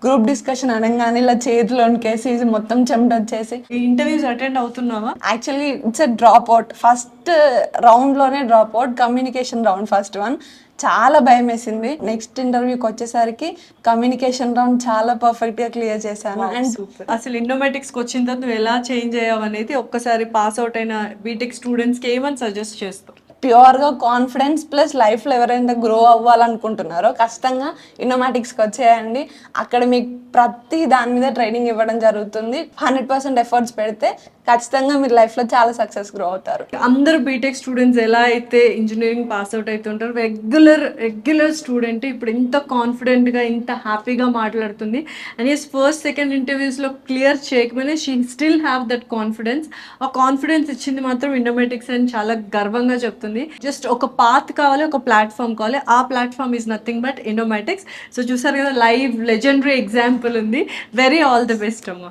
Group discussion అనగానే ఇలా చేతిలో వణికేసి మొత్తం చెమట వచ్చేసి ఈ ఇంటర్వ్యూస్ అటెండ్ అవుతున్నావా? Actually it's drop out. First రౌండ్లోనే drop out. Communication round first one చాలా భయం వేసింది. నెక్స్ట్ ఇంటర్వ్యూకి వచ్చేసరికి కమ్యూనికేషన్ రౌండ్ చాలా పర్ఫెక్ట్గా క్లియర్ చేశాను. అండ్ అసలు ఇన్నోమేటిక్స్కి వచ్చిన తర్వాత నువ్వు ఎలా చేంజ్ అయ్యావు అనేది ఒక్కసారి పాస్ అవుట్ అయిన బీటెక్ స్టూడెంట్స్కి ఏమని సజెస్ట్ చేస్తావు? ప్యూర్గా కాన్ఫిడెన్స్ ప్లస్ లైఫ్లో ఎవరైనా గ్రో అవ్వాలనుకుంటున్నారో ఖచ్చితంగా ఇన్నోమాటిక్స్కి వచ్చేయండి. అక్కడ మీకు ప్రతి దాని మీద ట్రైనింగ్ ఇవ్వడం జరుగుతుంది. 100% ఎఫర్ట్స్ పెడితే ఖచ్చితంగా మీరు లైఫ్లో చాలా సక్సెస్ గ్రో అవుతారు. అందరు బీటెక్ స్టూడెంట్స్ ఎలా అయితే ఇంజనీరింగ్ పాస్ అవుట్ అవుతుంటారు, రెగ్యులర్ స్టూడెంట్ ఇప్పుడు ఇంత కాన్ఫిడెంట్గా ఇంత హ్యాపీగా మాట్లాడుతుంది. అండ్ ఎస్ ఫస్ట్ సెకండ్ ఇంటర్వ్యూస్లో క్లియర్ చేయకపోయినా she still have that confidence. ఆ కాన్ఫిడెన్స్ ఇచ్చింది మాత్రం ఇన్నోమేటిక్స్ అని చాలా గర్వంగా చెప్తుంది. జస్ట్ ఒక పాత్ కావాలి, ఒక ప్లాట్ఫామ్ కావాలి. ఆ platform is nothing but Innomatics. So చూసారు కదా, లైవ్ లెజెండరీ ఎగ్జాంపుల్ ఉంది. వెరీ ఆల్ ది బెస్ట్ అమ్మా.